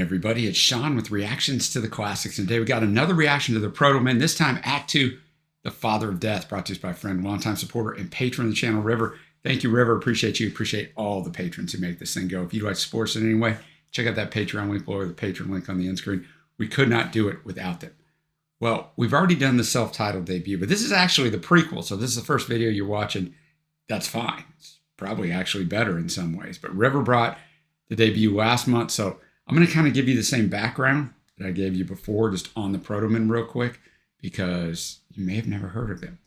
everybody? It's Sean with Reactions to the Classics. And today we got another reaction to the Protomen, this time Act 2, The Father of Death, brought to us by a friend, longtime supporter, and patron of the channel, River. Thank you, River. Appreciate you. Appreciate all the patrons who make this thing go. If you'd like to support us in any way, check out that Patreon link below or the Patreon link on the end screen. We could not do it without them. Well, we've already done the self-titled debut, but this is actually the prequel. So this is the first video you're watching. That's fine. It's probably actually better in some ways. But River brought the debut last month, so I'm going to kind of give you the same background that I gave you before, just on the Protomen real quick, because you may have never heard of them.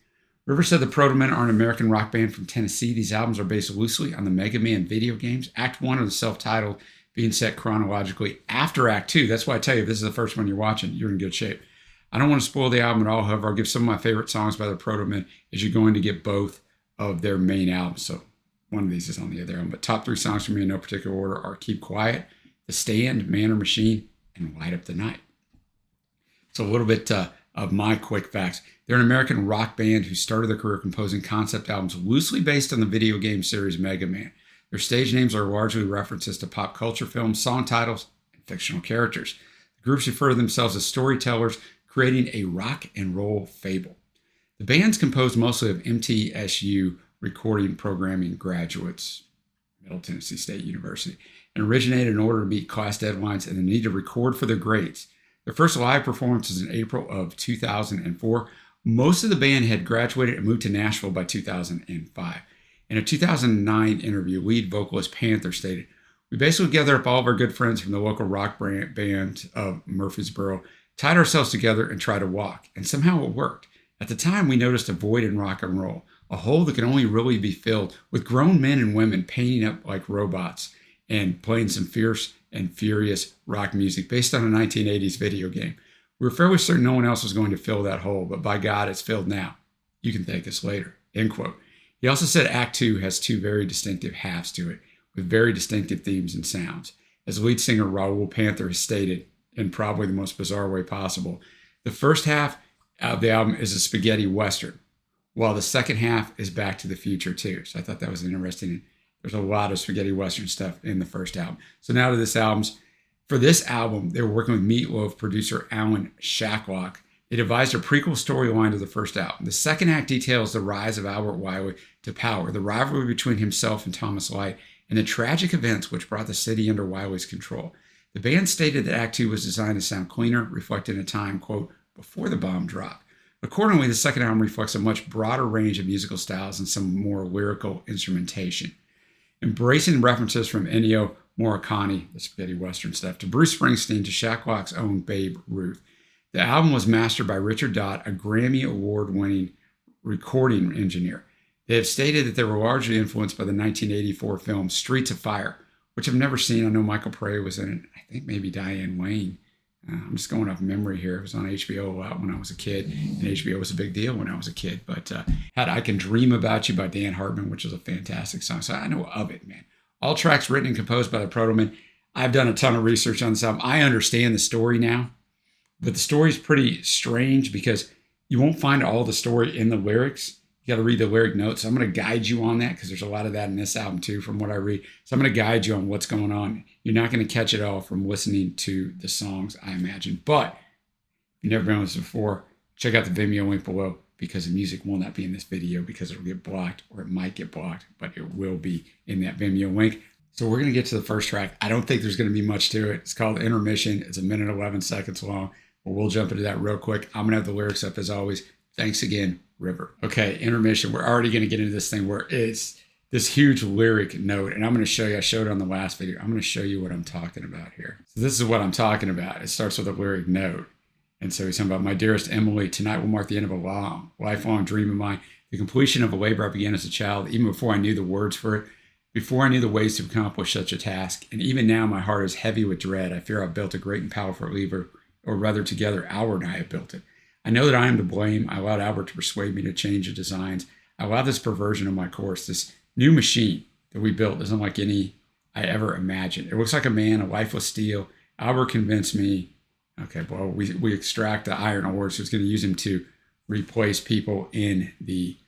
River said the Protomen are an American rock band from Tennessee. These albums are based loosely on the Mega Man video games. Act 1 of the self-titled being set chronologically after Act 2. That's why I tell you, if this is the first one you're watching, you're in good shape. I don't want to spoil the album at all. However, I'll give some of my favorite songs by the Protomen as you're going to get both of their main albums. So one of these is on the other album. But top 3 songs for me in no particular order are Keep Quiet, The Stand, Man or Machine, and Light Up the Night. So a little bit of my quick facts. They're an American rock band who started their career composing concept albums loosely based on the video game series Mega Man. Their stage names are largely references to pop culture films, song titles, and fictional characters. The groups refer to themselves as storytellers, creating a rock and roll fable. The band's composed mostly of MTSU recording programming graduates, Middle Tennessee State University, and originated in order to meet class deadlines and the need to record for their grades. Their first live performance was in April of 2004. Most of the band had graduated and moved to Nashville by 2005. In a 2009 interview, lead vocalist Panther stated, "We basically gathered up all of our good friends from the local rock band of Murfreesboro, tied ourselves together and tried to walk, and somehow it worked. At the time, we noticed a void in rock and roll, a hole that could only really be filled with grown men and women painting up like robots and playing some fierce and furious rock music based on a 1980s video game. We were fairly certain no one else was going to fill that hole, but by God, it's filled now. You can thank us later." End quote. He also said Act 2 has 2 very distinctive halves to it, with very distinctive themes and sounds. As lead singer Raul Panther has stated, in probably the most bizarre way possible, the first half of the album is a spaghetti western, while the second half is Back to the Future too. So I thought that was interesting. There's a lot of spaghetti western stuff in the first album. So now to this album's. For this album, they were working with Meatloaf producer Alan Shacklock. They devised a prequel storyline to the first album. The second act details the rise of Albert Wiley to power, the rivalry between himself and Thomas Light, and the tragic events which brought the city under Wiley's control. The band stated that Act 2 was designed to sound cleaner, reflecting a time, quote, before the bomb dropped. Accordingly, the second album reflects a much broader range of musical styles and some more lyrical instrumentation. Embracing references from Ennio Morricone, the spaghetti western stuff, to Bruce Springsteen, to Shacklock's own Babe Ruth. The album was mastered by Richard Dott, a Grammy Award-winning recording engineer. They have stated that they were largely influenced by the 1984 film Streets of Fire, which I've never seen. I know Michael Prey was in it. I think maybe Diane Wayne. I'm just going off memory here. It was on HBO a lot when I was a kid, and HBO was a big deal when I was a kid. But had I Can Dream About You by Dan Hartman, which was a fantastic song. So I know of it, man. All tracks written and composed by the Protomen. I've done a ton of research on this album. I understand the story now, but the story's pretty strange because you won't find all the story in the lyrics. You got to read the lyric notes. So I'm going to guide you on that because there's a lot of that in this album too, from what I read. So I'm going to guide you on what's going on. You're not going to catch it all from listening to the songs, I imagine. But if you've never been with this before, check out the Vimeo link below because the music will not be in this video because it'll get blocked, or it might get blocked, but it will be in that Vimeo link. So we're going to get to the first track. I don't think there's going to be much to it. It's called Intermission. It's 1 minute 11 seconds long. But we'll jump into that real quick. I'm going to have the lyrics up as always. Thanks again, River. Okay, Intermission. We're already going to get into this thing where it's this huge lyric note. And I'm going to show you, I showed it on the last video. I'm going to show you what I'm talking about here. So this is what I'm talking about. It starts with a lyric note. And so he's talking about, my dearest Emily, tonight will mark the end of a lifelong dream of mine. The completion of a labor I began as a child, even before I knew the words for it, before I knew the ways to accomplish such a task. And even now my heart is heavy with dread. I fear I've built a great and powerful lever, or rather together Albert and I have built it. I know that I am to blame. I allowed Albert to persuade me to change the designs. I allowed this perversion of my course. This new machine that we built isn't like any I ever imagined. It looks like a man, a lifeless steel. Albert convinced me. Okay, well, we extract the iron ore, so it's going to use him to replace people in the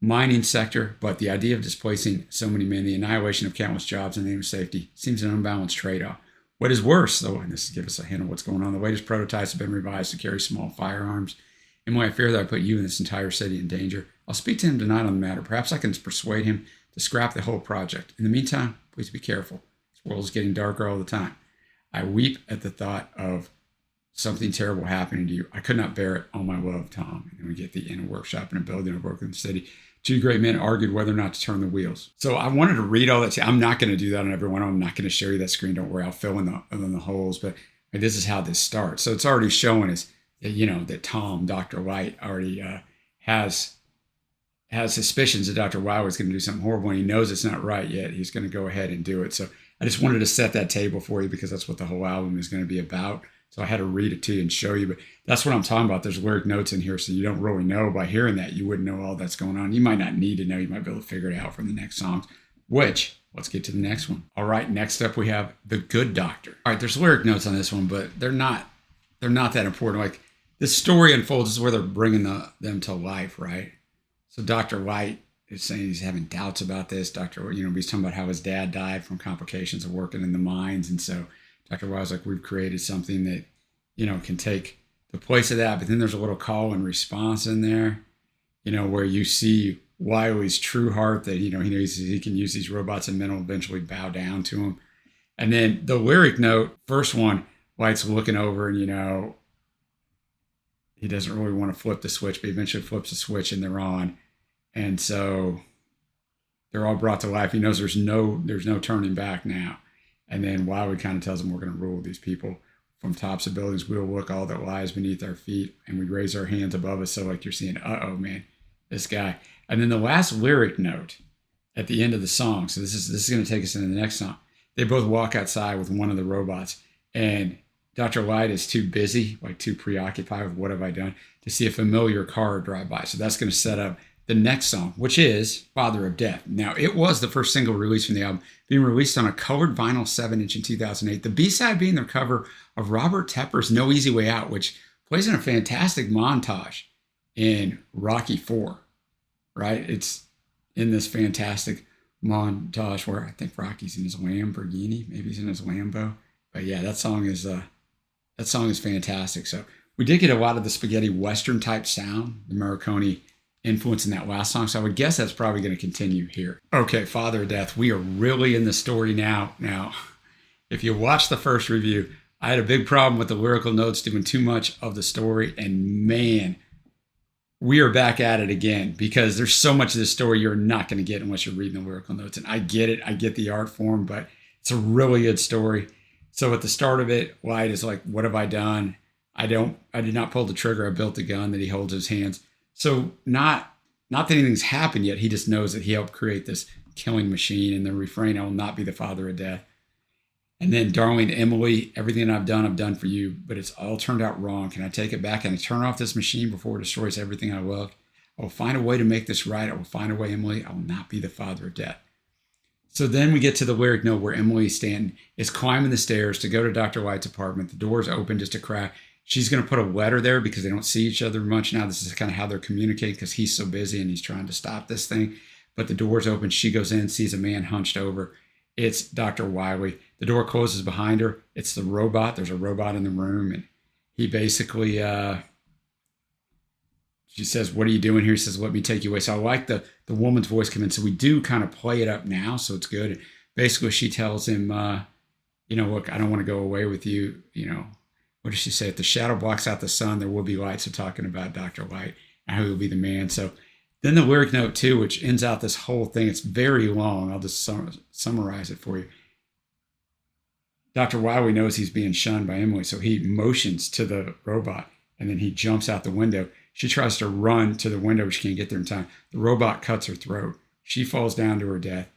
mining sector. But the idea of displacing so many men, the annihilation of countless jobs in the name of safety, seems an unbalanced trade-off. What is worse, though, and this gives us a hint of what's going on, the latest prototypes have been revised to carry small firearms. Emily, I fear that I put you and this entire city in danger. I'll speak to him tonight on the matter. Perhaps I can persuade him to scrap the whole project. In the meantime, please be careful. This world is getting darker all the time. I weep at the thought of something terrible happening to you. I could not bear it. All my love, Tom. And then we get the inner workshop in a building of Brooklyn City. Two great men argued whether or not to turn the wheels. So I wanted to read all that. I'm not going to do that on every one of them. I'm not going to show you that screen. Don't worry. I'll fill in the holes. But this is how this starts. So it's already showing us that, that Tom, Dr. White, already has suspicions that Dr. White was going to do something horrible, and he knows it's not right yet. He's going to go ahead and do it. So I just wanted to set that table for you because that's what the whole album is going to be about. So I had to read it to you and show you, but that's what I'm talking about. There's lyric notes in here, so you don't really know. By hearing that, you wouldn't know all that's going on. You might not need to know. You might be able to figure it out from the next songs, which, let's get to the next one. All right, next up we have The Good Doctor. All right, there's lyric notes on this one, but they're not that important. Like, the story unfolds is where they're bringing them to life, right? So Dr. White is saying he's having doubts about this. He's talking about how his dad died from complications of working in the mines, and so Dr. Wild's like, we've created something that, can take the place of that. But then there's a little call and response in there, where you see Wiley's true heart that, he knows he can use these robots and men will eventually bow down to him. And then the lyric note, first one, White's looking over and, he doesn't really want to flip the switch, but he eventually flips the switch and they're on. And so they're all brought to life. He knows there's no turning back now. And then Wiley kind of tells them, we're going to rule these people from tops of buildings. We'll look all that lies beneath our feet, and we raise our hands above us. So like you're seeing, uh-oh, man, this guy. And then the last lyric note at the end of the song. So this is going to take us into the next song. They both walk outside with one of the robots, and Dr. White is too busy, too preoccupied with what have I done, to see a familiar car drive by. So that's going to set up the next song, which is Father of Death. Now, it was the first single released from the album, being released on a colored vinyl 7-inch in 2008. The B-side being their cover of Robert Tepper's No Easy Way Out, which plays in a fantastic montage in Rocky IV, right? It's in this fantastic montage where I think Rocky's in his Lamborghini, maybe he's in his Lambo. But yeah, that song is fantastic. So we did get a lot of the spaghetti Western type sound, the Morricone influence in that last song. So I would guess that's probably going to continue here. Okay, Father of Death. We are really in the story now. Now, if you watch the first review, I had a big problem with the lyrical notes doing too much of the story. And man, we are back at it again because there's so much of this story you're not going to get unless you're reading the lyrical notes. And I get it. I get the art form, but it's a really good story. So at the start of it, White is like, what have I done? I did not pull the trigger. I built the gun that he holds in his hands. So not that anything's happened yet. He just knows that he helped create this killing machine, and the refrain, I will not be the father of death. And then, darling Emily, everything I've done for you, but it's all turned out wrong. Can I take it back? Can I turn off this machine before it destroys everything I love? I will find a way to make this right. I will find a way, Emily. I will not be the father of death. So then we get to the lyric note where Emily Stanton is climbing the stairs to go to Dr. White's apartment. The door's open just a crack. She's going to put a letter there because they don't see each other much now. This is kind of how they're communicating because he's so busy and he's trying to stop this thing. But the door's open. She goes in, sees a man hunched over. It's Dr. Wiley. The door closes behind her. It's the robot. There's a robot in the room. And he basically, she says, what are you doing here? He says, let me take you away. So I like the woman's voice come in. So we do kind of play it up now. So it's good. And basically, she tells him, look, I don't want to go away with you. What does she say? If the shadow blocks out the sun, there will be light. So talking about Dr. White and how he will be the man. So then the lyric note too, which ends out this whole thing. It's very long. I'll just summarize it for you. Dr. Wiley knows he's being shunned by Emily. So he motions to the robot and then he jumps out the window. She tries to run to the window, but she can't get there in time. The robot cuts her throat. She falls down to her death.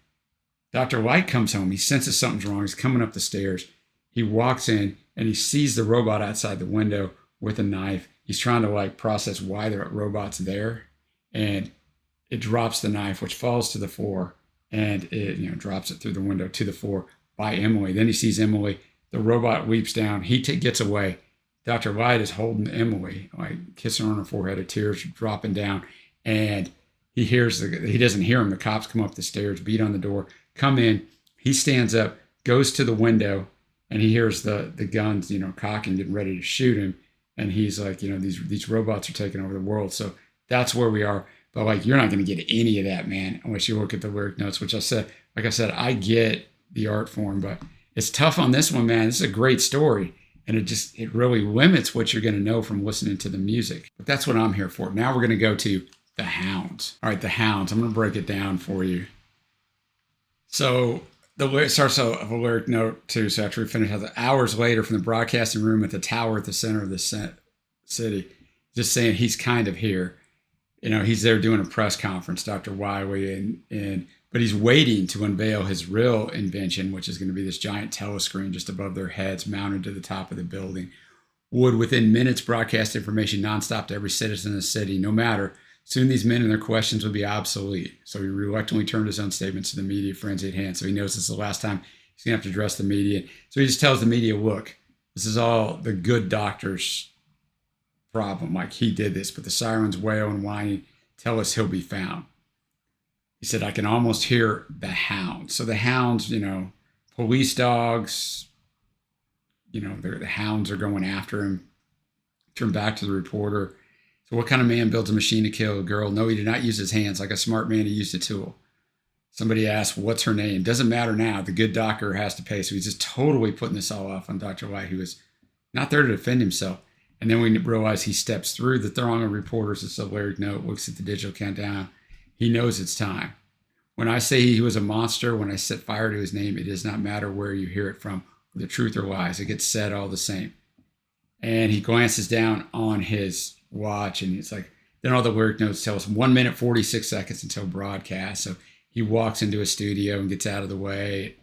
Dr. White comes home. He senses something's wrong. He's coming up the stairs. He walks in and he sees the robot outside the window with a knife. He's trying to process why the robot's there. And it drops the knife, which falls to the floor. And it drops it through the window to the floor by Emily. Then he sees Emily. The robot leaps down. He gets away. Dr. White is holding Emily, kissing her on her forehead, her tears dropping down. And he doesn't hear him. The cops come up the stairs, beat on the door, come in. He stands up, goes to the window, and he hears the guns, cocking, getting ready to shoot him. And he's like, these robots are taking over the world. So that's where we are. But like, you're not going to get any of that, man, unless you look at the lyric notes, which like I said, I get the art form, but it's tough on this one, man. This is a great story. And it really limits what you're going to know from listening to the music. But that's what I'm here for. Now we're going to go to the Hounds. All right, the Hounds. I'm going to break it down for you. So it starts out of a lyric note too. So after we finish, hours later from the broadcasting room at the tower at the center of the city, just saying he's kind of here. He's there doing a press conference, Dr. Wiley, but he's waiting to unveil his real invention, which is going to be this giant telescreen just above their heads, mounted to the top of the building. Would within minutes broadcast information nonstop to every citizen in the city, no matter. Soon these men and their questions would be obsolete. So he reluctantly turned his own statements to the media, frenzied hand. So he knows this is the last time he's going to have to address the media. So he just tells the media, look, this is all the good doctor's problem. Like, he did this, but the sirens wail and whining tell us he'll be found. He said, I can almost hear the hounds. So the hounds, police dogs, the hounds are going after him. Turn back to the reporter. So what kind of man builds a machine to kill a girl? No, he did not use his hands. Like a smart man, he used a tool. Somebody asked, what's her name? Doesn't matter now. The good doctor has to pay. So he's just totally putting this all off on Dr. White, who was not there to defend himself. And then we realize he steps through the throng of reporters. It's a lyric note, looks at the digital countdown. He knows it's time. When I say he was a monster, when I set fire to his name, it does not matter where you hear it from, the truth or lies. It gets said all the same. And he glances down on his watch, and it's like, then all the lyric notes tell us 1 minute, 46 seconds until broadcast. So he walks into a studio and gets out of the way.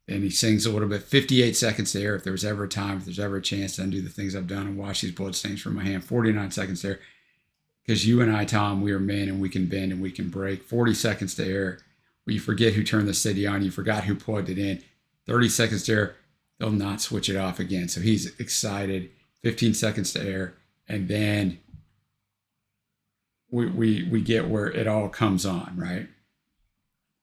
And he sings a little bit, 58 seconds there. If there was ever a time, if there's ever a chance to undo the things I've done and wash these bloodstains from my hand, 49 seconds there. Because you and I, Tom, we are men and we can bend and we can break. 40 seconds to air. Where you forget who turned the city on. You forgot who plugged it in. 30 seconds to air. They'll not switch it off again. So he's excited. 15 seconds to air. And then we get where it all comes on, right?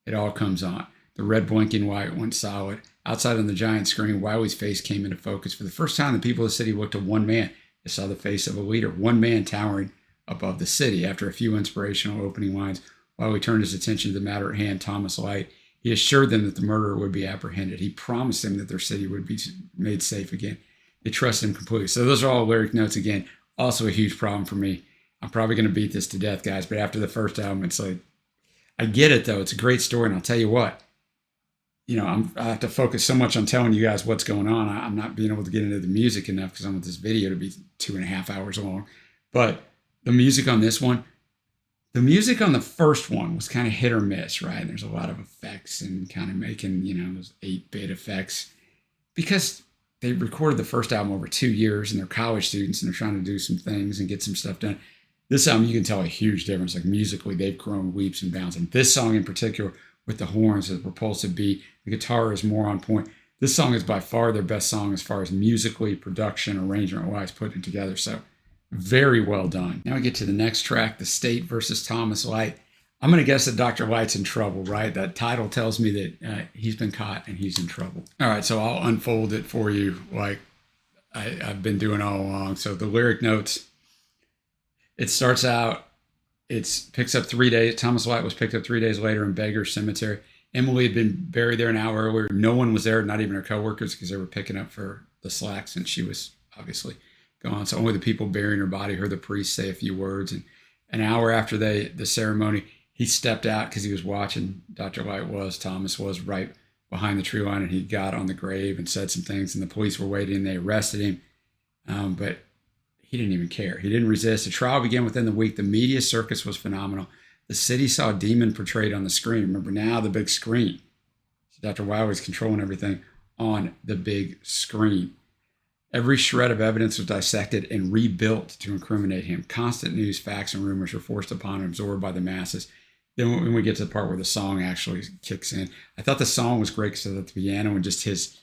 It all comes on. The red blinking light went solid. Outside on the giant screen, Wiley's face came into focus. For the first time, the people of the city looked at one man. They saw the face of a leader, one man towering above the city. After a few inspirational opening lines, Wiley turned his attention to the matter at hand, Thomas Light. He assured them that the murderer would be apprehended. He promised them that their city would be made safe again. They trusted him completely. So those are all lyric notes again. Also a huge problem for me. I'm probably going to beat this to death, guys, but after the first album, it's like, I get it, though. It's a great story, and I'll tell you what. I have to focus so much on telling you guys what's going on. I'm not being able to get into the music enough because I want this video to be 2.5 hours long. But the music on this one, the music on the first one was kind of hit or miss, right? There's a lot of effects and kind of making, those 8-bit effects because they recorded the first album over 2 years and they're college students and they're trying to do some things and get some stuff done. This album, you can tell a huge difference. Like musically, they've grown leaps and bounds. And this song in particular, with the horns, the propulsive beat, the guitar is more on point. This song is by far their best song as far as musically, production, arrangement-wise, putting it together. So very well done. Now we get to the next track, The State versus Thomas Light. I'm going to guess that Dr. Light's in trouble, right? That title tells me that he's been caught and he's in trouble. All right, so I'll unfold it for you like I've been doing all along. So the lyric notes, it starts out, picks up 3 days. Thomas Light was picked up 3 days later in Beggar Cemetery. Emily had been buried there an hour earlier. No one was there, not even her coworkers, because they were picking up for the slacks, and she was obviously gone. So only the people burying her body heard the priest say a few words. And an hour after the ceremony, he stepped out because he was watching. Thomas was right behind the tree line, and he got on the grave and said some things, and the police were waiting, and they arrested him. But he didn't even care. He didn't resist. The trial began within the week. The media circus was phenomenal. The city saw a demon portrayed on the screen. Remember now the big screen. So Dr. Wiley was controlling everything on the big screen. Every shred of evidence was dissected and rebuilt to incriminate him. Constant news, facts, and rumors were forced upon and absorbed by the masses. Then when we get to the part where the song actually kicks in, I thought the song was great because of the piano and just his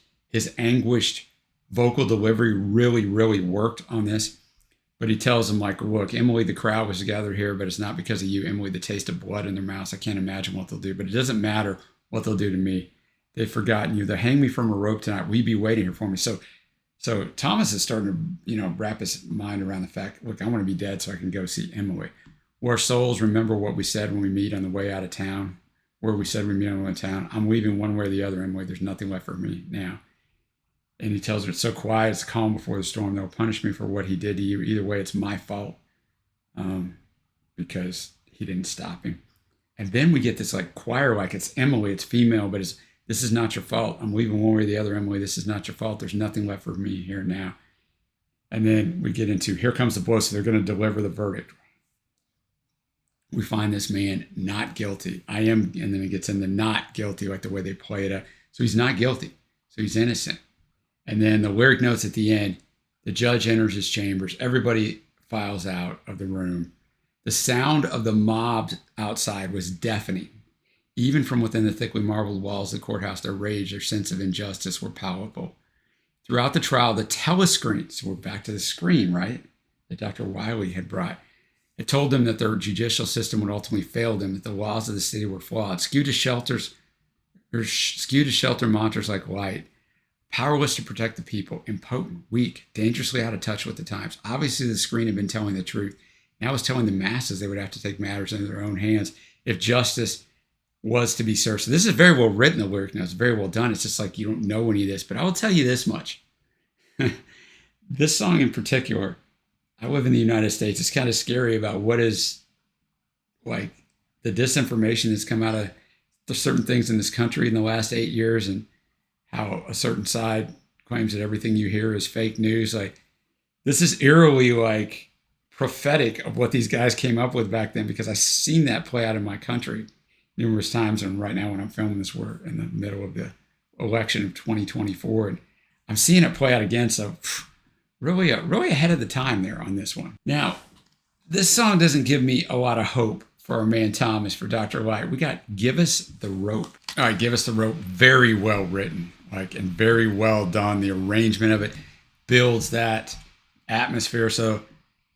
anguished vocal delivery really, really worked on this. But he tells them, like, look, Emily, the crowd was gathered here, but it's not because of you. Emily, the taste of blood in their mouths. I can't imagine what they'll do, but it doesn't matter what they'll do to me. They've forgotten you. They'll hang me from a rope tonight. Will you be waiting here for me? So Thomas is starting to, wrap his mind around the fact, look, I want to be dead so I can go see Emily. Will our souls remember what we said when we meet on the way out of town? Where we said we meet on the way out of town? I'm leaving one way or the other, Emily. There's nothing left for me now. And he tells her, it's so quiet, it's calm before the storm. They'll punish me for what he did to you. Either way, it's my fault because he didn't stop him. And then we get this like choir, like it's Emily, it's female, but this is not your fault. I'm leaving one way or the other, Emily. This is not your fault. There's nothing left for me here now. And then we get into, here comes the blow. So they're going to deliver the verdict. We find this man not guilty. I am, and then it gets into not guilty, like the way they play it up. So he's not guilty. So he's innocent. And then the lyric notes at the end, the judge enters his chambers. Everybody files out of the room. The sound of the mob outside was deafening. Even from within the thickly marbled walls of the courthouse, their rage, their sense of injustice were palpable. Throughout the trial, the telescreen, so we're back to the screen, right, that Dr. Wiley had brought, it told them that their judicial system would ultimately fail them, that the laws of the city were flawed, skewed to shelter mantras like light, powerless to protect the people, impotent, weak, dangerously out of touch with the times. Obviously, the screen had been telling the truth. Now it's telling the masses they would have to take matters into their own hands if justice was to be served. So this is very well written, the lyric notes, very well done. It's just like you don't know any of this, but I will tell you this much. This song in particular, I live in the United States. It's kind of scary about what is like the disinformation that's come out of the certain things in this country in the last 8 years and how a certain side claims that everything you hear is fake news. Like this is eerily like prophetic of what these guys came up with back then, because I've seen that play out in my country numerous times. And right now when I'm filming this, we're in the middle of the election of 2024. And I'm seeing it play out again. So really ahead of the time there on this one. Now, this song doesn't give me a lot of hope for our man Thomas, for Dr. Light. We got Give Us the Rope. All right, Give Us the Rope. Very well written, and very well done. The arrangement of it builds that atmosphere. So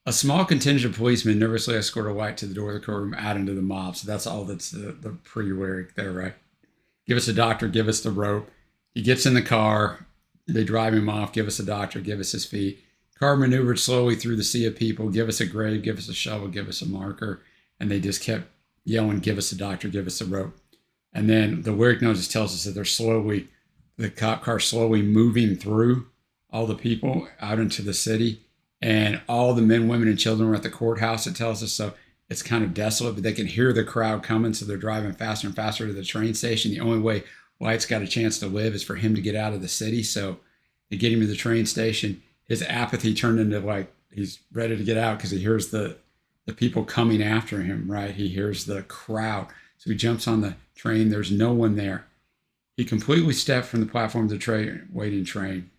a small contingent of policemen nervously escort White to the door of the courtroom out into the mob. So that's all that's the pre-lyric there, right? Give us a doctor, give us the rope. He gets in the car. They drive him off. Give us a doctor, give us his feet. Car maneuvered slowly through the sea of people. Give us a grave, give us a shovel, give us a marker. And they just kept yelling, give us a doctor, give us a rope. And then the lyric notice tells us that the cop car slowly moving through all the people out into the city. And all the men, women, and children were at the courthouse, it tells us. So it's kind of desolate, but they can hear the crowd coming. So they're driving faster and faster to the train station. The only way White's got a chance to live is for him to get out of the city. So they get him to the train station. His apathy turned into he's ready to get out because he hears the people coming after him, right? He hears the crowd. So he jumps on the train. There's no one there. He completely stepped from the platform to the waiting train.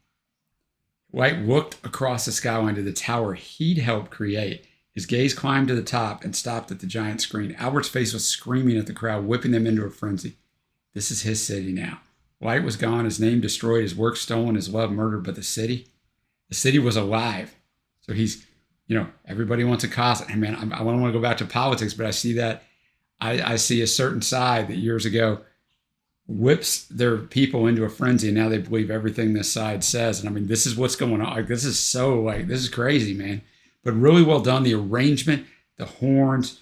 White looked across the skyline to the tower he'd helped create. His gaze climbed to the top and stopped at the giant screen. Albert's face was screaming at the crowd, whipping them into a frenzy. This is his city now. White was gone, his name destroyed, his work stolen, his love murdered, but the city was alive. So he's, everybody wants a cause. And man, I don't want to go back to politics, but I see that. I see a certain side that years ago whips their people into a frenzy, and now they believe everything this side says. And I mean, this is what's going on. This is crazy, man. But really well done. The arrangement, the horns,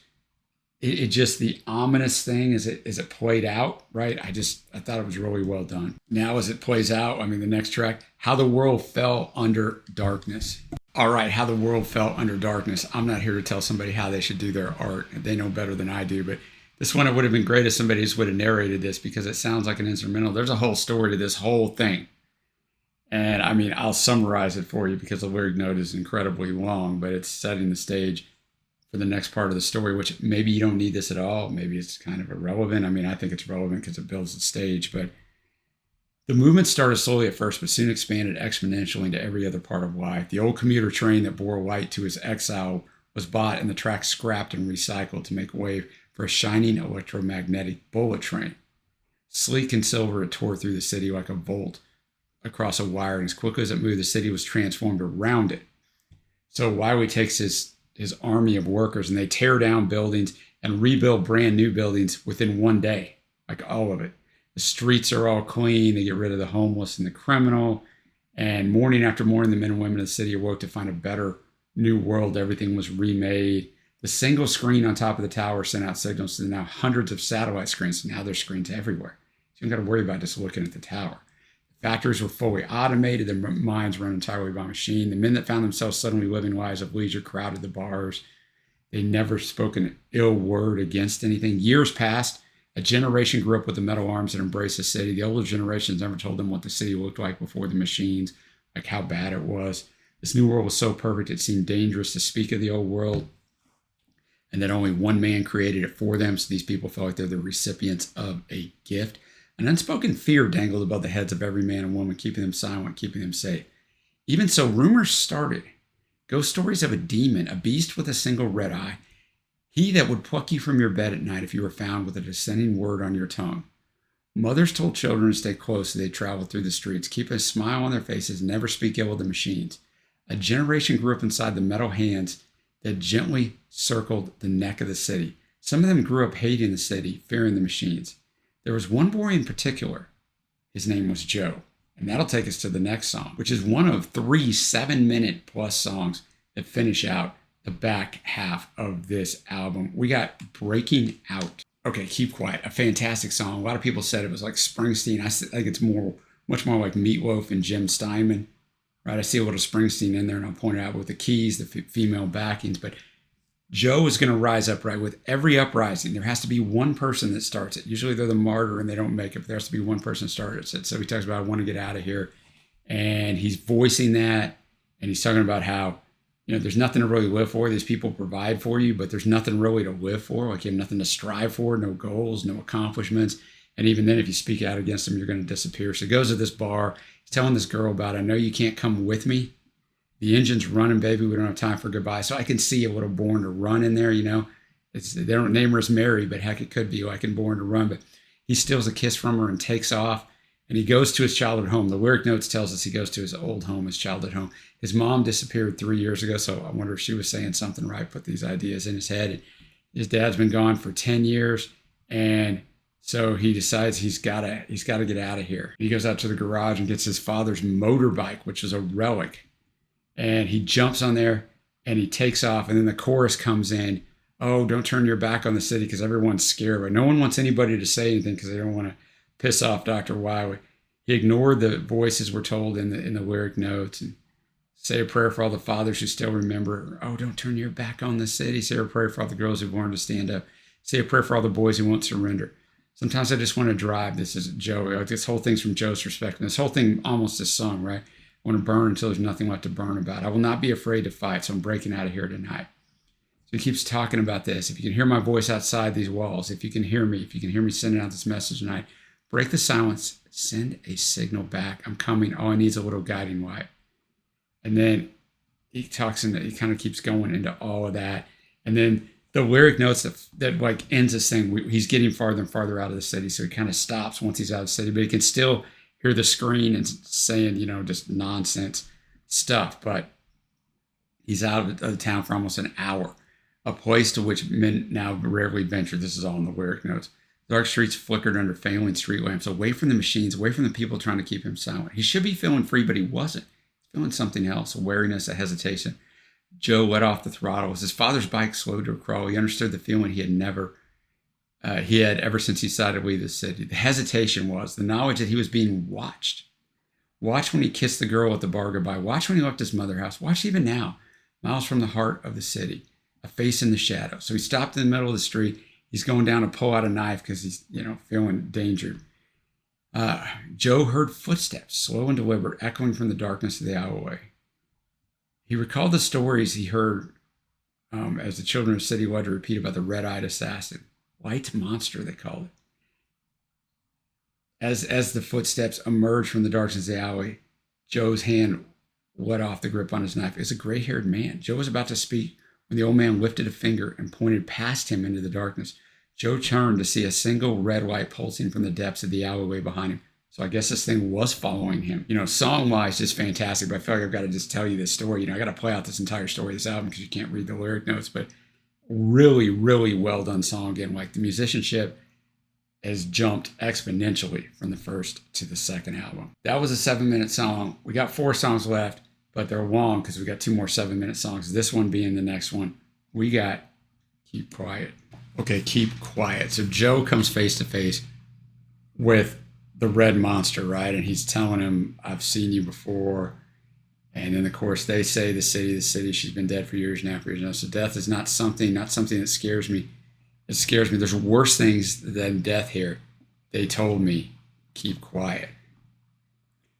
it just the ominous thing as it played out, right? I thought it was really well done. Now as it plays out, the next track, How the World Fell Under Darkness. All right, How the World Fell Under Darkness. I'm not here to tell somebody how they should do their art. They know better than I do, but this one, it would have been great if somebody just would have narrated this, because it sounds like an instrumental. There's a whole story to this whole thing. And I'll summarize it for you because the lyric note is incredibly long, but it's setting the stage for the next part of the story, which maybe you don't need this at all. Maybe it's kind of irrelevant. I think it's relevant because it builds the stage, but the movement started slowly at first, but soon expanded exponentially into every other part of life. The old commuter train that bore White to his exile was bought and the tracks scrapped and recycled to make way for a shining electromagnetic bullet train. Sleek and silver, it tore through the city like a bolt across a wire, and as quickly as it moved, the city was transformed around it. So Wiley takes his army of workers and they tear down buildings and rebuild brand new buildings within one day, like all of it. The streets are all clean. They get rid of the homeless and the criminal. And morning after morning, the men and women of the city awoke to find a better new world. Everything was remade. The single screen on top of the tower sent out signals to now hundreds of satellite screens. Now there's screens everywhere. So you don't got to worry about just looking at the tower. The factories were fully automated. Their minds run entirely by machine. The men that found themselves suddenly living lives of leisure crowded the bars. They never spoke an ill word against anything. Years passed. A generation grew up with the metal arms that embraced the city. The older generations never told them what the city looked like before the machines, like how bad it was. This new world was so perfect, it seemed dangerous to speak of the old world, and that only one man created it for them. So these people felt like they're the recipients of a gift. An unspoken fear dangled above the heads of every man and woman, keeping them silent, keeping them safe. Even so, rumors started. Ghost stories of a demon, a beast with a single red eye, he that would pluck you from your bed at night if you were found with a dissenting word on your tongue. Mothers told children to stay close as they traveled through the streets, keep a smile on their faces, never speak ill of the machines. A generation grew up inside the metal hands that gently circled the neck of the city. Some of them grew up hating the city, fearing the machines. There was one boy in particular. His name was Joe. And that'll take us to the next song, which is one of 3 7-minute plus songs that finish out the back half of this album. We got Breaking Out. Okay, Keep Quiet, a fantastic song. A lot of people said it was like Springsteen. I think it's much more like Meatloaf and Jim Steinman, right? I see a little Springsteen in there, and I'll point it out with the keys, the female backings. But Joe is going to rise up, right? With every uprising, there has to be one person that starts it. Usually they're the martyr and they don't make it, but there has to be one person that starts it. So he talks about, I want to get out of here. And he's voicing that, and he's talking about how, there's nothing to really live for. These people provide for you, but there's nothing really to live for. Like you have nothing to strive for, no goals, no accomplishments. And even then, if you speak out against them, you're going to disappear. So he goes to this bar. He's telling this girl about, I know you can't come with me. The engine's running, baby. We don't have time for goodbye. So I can see a little Born to Run in there, They don't name her as Mary, but heck, it could be like in Born to Run. But he steals a kiss from her and takes off. And he goes to his childhood home. The lyric notes tells us he goes to his old home, his childhood home. His mom disappeared 3 years ago, so I wonder if she was saying something right, put these ideas in his head. And his dad's been gone for 10 years, and so he decides he's got to get out of here. He goes out to the garage and gets his father's motorbike, which is a relic, and he jumps on there, and he takes off, and then the chorus comes in, oh, don't turn your back on the city because everyone's scared. But no one wants anybody to say anything because they don't want to piss off Dr. Wiley. He ignored the voices we're told in the lyric notes, and say a prayer for all the fathers who still remember. Oh, don't turn your back on the city. Say a prayer for all the girls who've learned to stand up. Say a prayer for all the boys who won't surrender. Sometimes I just want to drive. This is Joe. This whole thing's from Joe's perspective. This whole thing almost is sung, right? I want to burn until there's nothing left to burn about. I will not be afraid to fight, so I'm breaking out of here tonight. So he keeps talking about this. If you can hear my voice outside these walls, if you can hear me sending out this message tonight, break the silence, send a signal back. I'm coming. All I need is a little guiding light. And then he talks and he kind of keeps going into all of that. And then the lyric notes that like ends this thing, he's getting farther and farther out of the city. So he kind of stops once he's out of the city, but he can still hear the screen and saying, just nonsense stuff. But he's out of the town for almost an hour, a place to which men now rarely venture. This is all in the lyric notes. Dark streets flickered under failing street lamps, away from the machines, away from the people trying to keep him silent. He should be feeling free, but he wasn't. Feeling something else, a wariness, a hesitation. Joe let off the throttle. As his father's bike slowed to a crawl, he understood the feeling he had ever since he decided to leave the city. The hesitation was the knowledge that he was being watched. Watch when he kissed the girl at the bar goodbye. Watch when he left his mother's house. Watch even now, miles from the heart of the city, a face in the shadow. So he stopped in the middle of the street. He's going down to pull out a knife because he's, feeling endangered. Joe heard footsteps, slow and deliberate, echoing from the darkness of the alleyway. He recalled the stories he heard as the children of the city loved to repeat about the red-eyed assassin. White monster, they called it. As the footsteps emerged from the darkness of the alley, Joe's hand let off the grip on his knife. It was a gray-haired man. Joe was about to speak when the old man lifted a finger and pointed past him into the darkness. Joe turned to see a single red light pulsing from the depths of the alleyway behind him. So I guess this thing was following him. Song-wise, just fantastic, but I feel like I've got to just tell you this story. I got to play out this entire story of this album because you can't read the lyric notes, but really, really well done song again. Like the musicianship, has jumped exponentially from the first to the second album. That was a 7-minute song. We got 4 songs left, but they're long because we got 2 more 7-minute songs. This one being the next one. We got Keep Quiet. Okay, Keep Quiet. So Joe comes face to face with the red monster, right? And he's telling him, I've seen you before. And then, of course, they say the city, she's been dead for years now, So death is not something that scares me. It scares me. There's worse things than death here. They told me, keep quiet.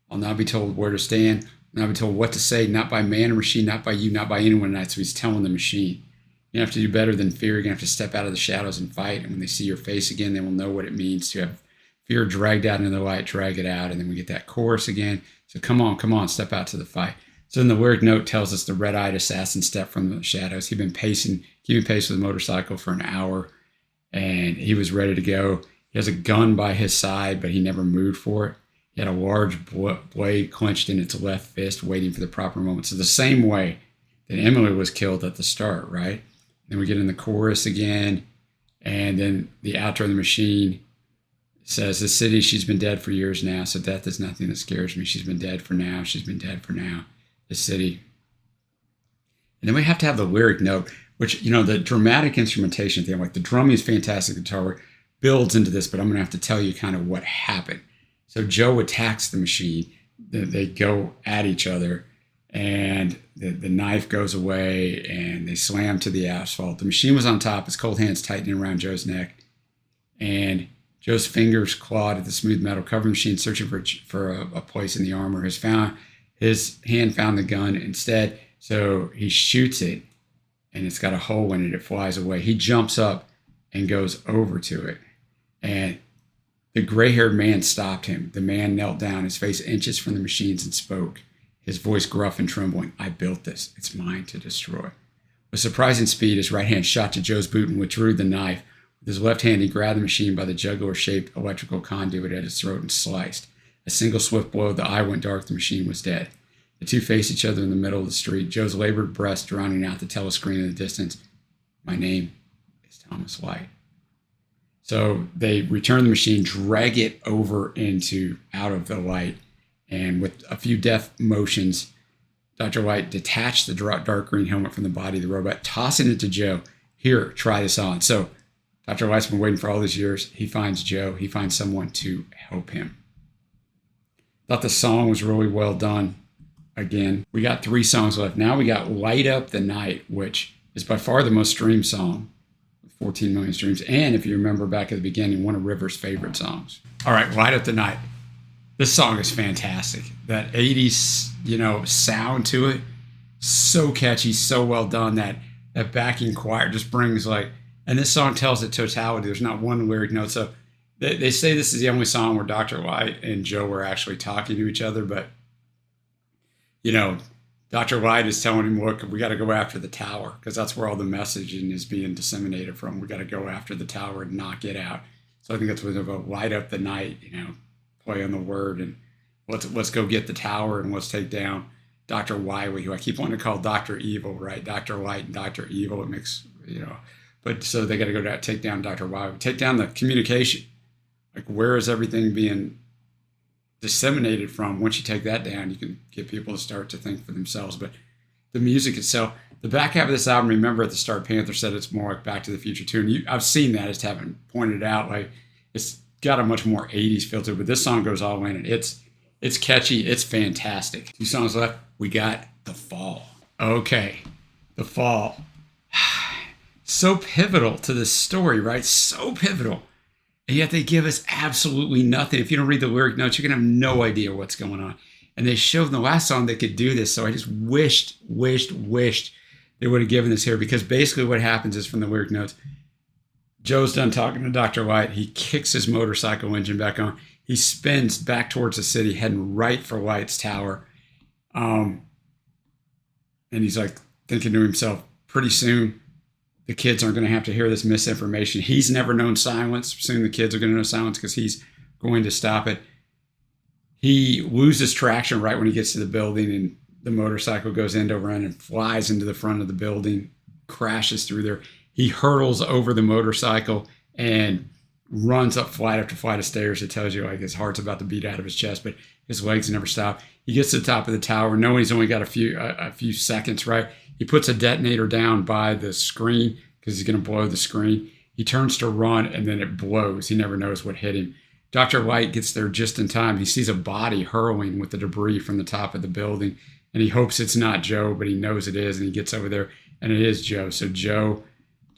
I'll not be told where to stand. I'll not be told what to say, not by man or machine, not by you, not by anyone tonight. So he's telling the machine, you have to do better than fear. You're going to have to step out of the shadows and fight. And when they see your face again, they will know what it means to have fear dragged out into the light, drag it out. And then we get that chorus again. So come on, step out to the fight. So then the lyric note tells us the red-eyed assassin stepped from the shadows. He'd been keeping pace with the motorcycle for an hour, and he was ready to go. He has a gun by his side, but he never moved for it. He had a large blade clenched in its left fist, waiting for the proper moment. So the same way that Emily was killed at the start, right? Then we get in the chorus again, and then the outro of the machine says, the city, she's been dead for years now, so death is nothing that scares me. She's been dead for now. She's been dead for now. The city. And then we have to have the lyric note, which, the dramatic instrumentation thing, like the drumming is fantastic, the guitar work builds into this, but I'm going to have to tell you kind of what happened. So Joe attacks the machine. They go at each other, and the knife goes away, and they slam to the asphalt. The machine was on top, his cold hands tightening around Joe's neck, and Joe's fingers clawed at the smooth metal, covering the machine, searching for a place in the armor. His hand found the gun instead, so he shoots it, and it's got a hole in it. It flies away. He jumps up and goes over to it, and the gray-haired man stopped him. The man knelt down, his face inches from the machines, and spoke, his voice gruff and trembling. I built this. It's mine to destroy. With surprising speed, his right hand shot to Joe's boot and withdrew the knife. With his left hand, he grabbed the machine by the jugular-shaped electrical conduit at its throat and sliced. A single swift blow, the eye went dark, the machine was dead. The two faced each other in the middle of the street, Joe's labored breath drowning out the telescreen in the distance. My name is Thomas White. So they return the machine, drag it over out of the light, and with a few deft motions, Dr. White detached the dark green helmet from the body of the robot, tossing it to Joe. Here, try this on. So Dr. White's been waiting for all these years. He finds Joe. He finds someone to help him. Thought the song was really well done. Again, we got 3 songs left. Now we got Light Up the Night, which is by far the most streamed song, with 14 million streams. And if you remember back at the beginning, one of River's favorite songs. All right, Light Up the Night. This song is fantastic. That 80s, sound to it, so catchy, so well done. That backing choir just brings and this song tells it totality. There's not one lyric note. So they say this is the only song where Dr. White and Joe were actually talking to each other, but Dr. White is telling him, look, we got to go after the tower because that's where all the messaging is being disseminated from. We got to go after the tower and knock it out. So I think that's what they're about, light up the night, play on the word, and let's go get the tower and let's take down Dr. Wiley, who I keep wanting to call Dr. Evil, right? Dr. White and Dr. Evil, it makes, but so they got to go take down Dr. Wiley, take down the communication. Where is everything being disseminated from? Once you take that down, you can get people to start to think for themselves. But the music itself, the back half of this album, remember at the start, Panther said it's more like Back to the Future too. And I've seen that, I just haven't pointed out. It's got a much more 80s feel to it, but this song goes all in, and it's catchy, it's fantastic. 2 songs left. We got The Fall. Okay, The Fall. So pivotal to this story, right? So pivotal. And yet they give us absolutely nothing. If you don't read the lyric notes, you're going to have no idea what's going on. And they showed in the last song they could do this. So I just wished they would have given this here, because basically what happens is, from the lyric notes, Joe's done talking to Dr. White. He kicks his motorcycle engine back on. He spins back towards the city, heading right for White's tower. And he's thinking to himself, pretty soon, the kids aren't going to have to hear this misinformation. He's never known silence. Soon the kids are going to know silence because he's going to stop it. He loses traction right when he gets to the building, and the motorcycle goes end over end and flies into the front of the building, crashes through there. He hurtles over the motorcycle and runs up flight after flight of stairs. It tells you like his heart's about to beat out of his chest, but his legs never stop. He gets to the top of the tower, knowing he's only got a few seconds, right? He puts a detonator down by the screen because he's going to blow the screen. He turns to run, and then it blows. He never knows what hit him. Dr. Light gets there just in time. He sees a body hurling with the debris from the top of the building, and he hopes it's not Joe, but he knows it is, and he gets over there, and it is Joe. So Joe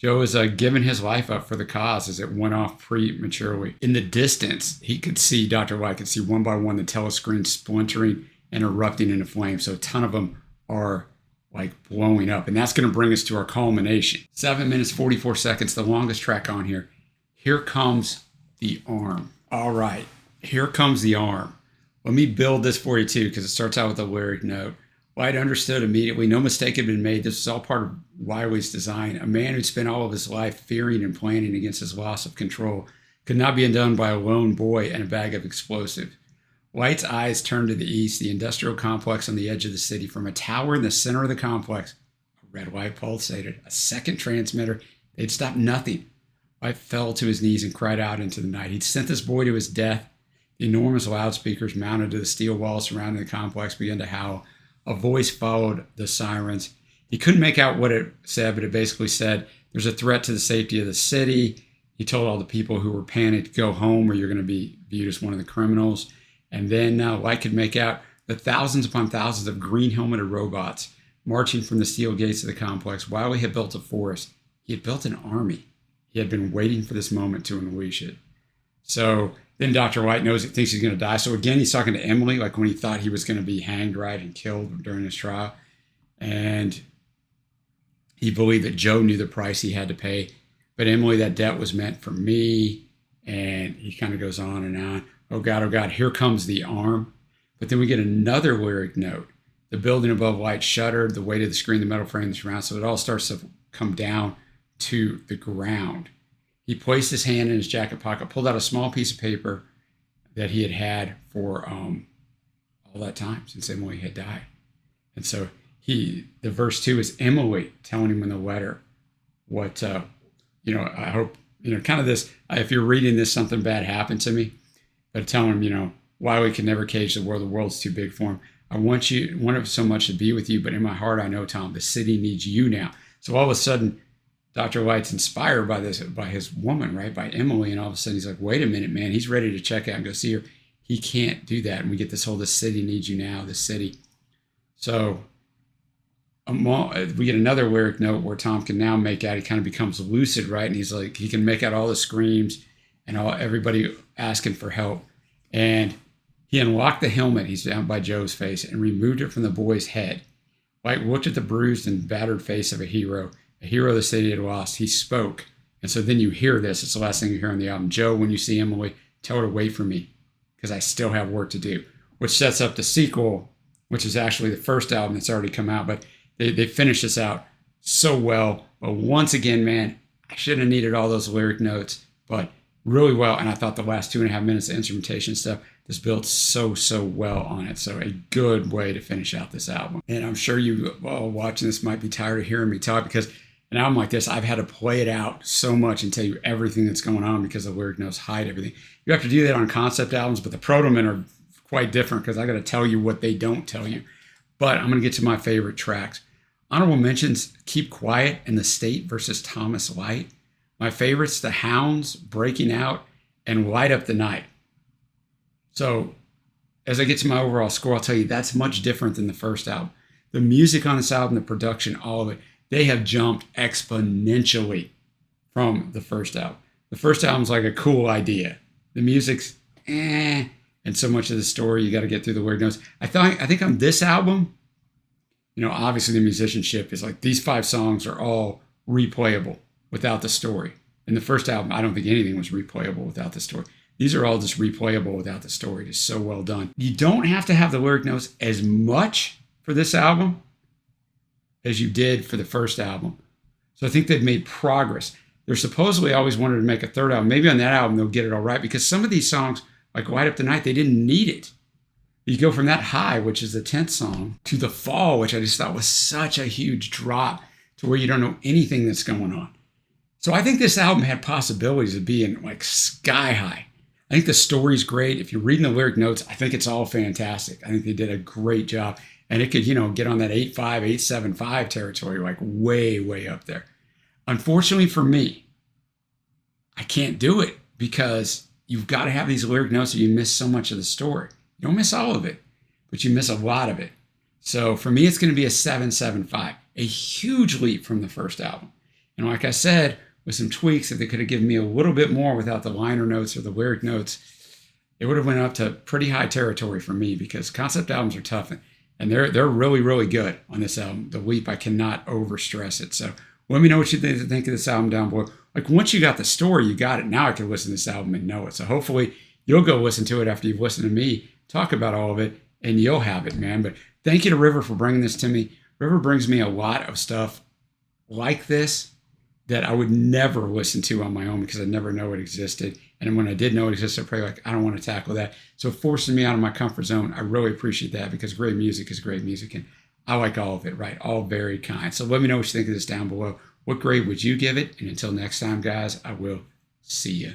is giving his life up for the cause as it went off prematurely. In the distance, he could see, Dr. Light could see one by one the telescreen splintering and erupting into flames. So a ton of them are like blowing up. And that's going to bring us to our culmination. 7 minutes, 44 seconds, the longest track on here. Here comes the arm. All right, here comes the arm. Let me build this for you too, because it starts out with a lyric note. White understood immediately. No mistake had been made. This was all part of Wiley's design. A man who'd spent all of his life fearing and planning against his loss of control could not be undone by a lone boy and a bag of explosives. White's eyes turned to the east, the industrial complex on the edge of the city. From a tower in the center of the complex, a red light pulsated. A second transmitter. They'd stopped nothing. White fell to his knees and cried out into the night. He'd sent this boy to his death. The enormous loudspeakers mounted to the steel walls surrounding the complex began to howl. A voice followed the sirens. He couldn't make out what it said, but it basically said, there's a threat to the safety of the city. He told all the people who were panicked, go home or you're going to be viewed as one of the criminals. And then Light could make out the thousands upon thousands of green helmeted robots marching from the steel gates of the complex. Wiley had built a force. He had built an army. He had been waiting for this moment to unleash it. So then Dr. White thinks he's going to die. So again, he's talking to Emily, like when he thought he was going to be hanged, right, and killed during his trial. And he believed that Joe knew the price he had to pay. But Emily, that debt was meant for me. And he kind of goes on and on. Oh God, here comes the arm. But then we get another lyric note. The building above Light shuddered, the weight of the screen, the metal frame, the surround. So it all starts to come down to the ground. He placed his hand in his jacket pocket, pulled out a small piece of paper that he had for all that time since Emily had died. And so the verse 2 is Emily telling him in the letter what, I hope, kind of this, if you're reading this, something bad happened to me, but telling him, Wiley can never cage the world's too big for him. I want it so much to be with you, but in my heart, I know, Tom, the city needs you now. So all of a sudden, Dr. Light's inspired by his woman, right? By Emily. And all of a sudden he's like, wait a minute, man. He's ready to check out and go see her. He can't do that. And we get this whole, the city needs you now, the city. So we get another lyric note where Tom can now make out, he kind of becomes lucid, right? And he's like, he can make out all the screams and everybody asking for help. And he unlocked the helmet, he's down by Joe's face, and removed it from the boy's head. Light looked at the bruised and battered face of a hero the city had lost. He spoke. And so then you hear this. It's the last thing you hear on the album. Joe, when you see Emily, tell her to wait for me because I still have work to do, which sets up the sequel, which is actually the first album that's already come out. But they finished this out so well. But once again, man, I shouldn't have needed all those lyric notes, but really well. And I thought the last 2.5 minutes of instrumentation stuff just built so well on it. So a good way to finish out this album. And I'm sure you all watching this might be tired of hearing me talk because an album like this, I've had to play it out so much and tell you everything that's going on because the lyric notes hide everything. You have to do that on concept albums, but the Protomen are quite different because I got to tell you what they don't tell you. But I'm going to get to my favorite tracks. Honorable mentions, Keep Quiet and The State versus Thomas Light. My favorites, The Hounds, Breaking Out, and Light Up the Night. So as I get to my overall score, I'll tell you that's much different than the first album. The music on this album, the production, all of it, they have jumped exponentially from the first album. The first album's like a cool idea. The music's and so much of the story, you got to get through the lyric notes. I think on this album, obviously the musicianship is like these 5 songs are all replayable without the story. In the first album, I don't think anything was replayable without the story. These are all just replayable without the story. Just so well done. You don't have to have the lyric notes as much for this album as you did for the first album. So I think they've made progress. They're supposedly always wanted to make a third album. Maybe on that album they'll get it all right because some of these songs, like Light Up the Night, they didn't need it. You go from that High, which is the 10th song, to The Fall, which I just thought was such a huge drop to where you don't know anything that's going on. So I think this album had possibilities of being like sky high. I think the story's great. If you're reading the lyric notes, I think it's all fantastic. I think they did a great job. And it could, get on that 8.5, 8.75 territory, like way, way up there. Unfortunately for me, I can't do it because you've got to have these lyric notes or you miss so much of the story. You don't miss all of it, but you miss a lot of it. So for me, it's going to be a 7.75, a huge leap from the first album. And like I said, with some tweaks that they could have given me a little bit more without the liner notes or the lyric notes, it would have went up to pretty high territory for me because concept albums are tough and they're really, really good on this album. The Leap, I cannot overstress it. So let me know what you think of this album down below. Like once you got the story, you got it. Now I can listen to this album and know it. So hopefully you'll go listen to it after you've listened to me talk about all of it and you'll have it, man. But thank you to River for bringing this to me. River brings me a lot of stuff like this that I would never listen to on my own because I never know it existed. And when I did know it existed, I'm probably like, I don't want to tackle that. So forcing me out of my comfort zone, I really appreciate that because great music is great music. And I like all of it, right? All varied kinds. So let me know what you think of this down below. What grade would you give it? And until next time, guys, I will see you.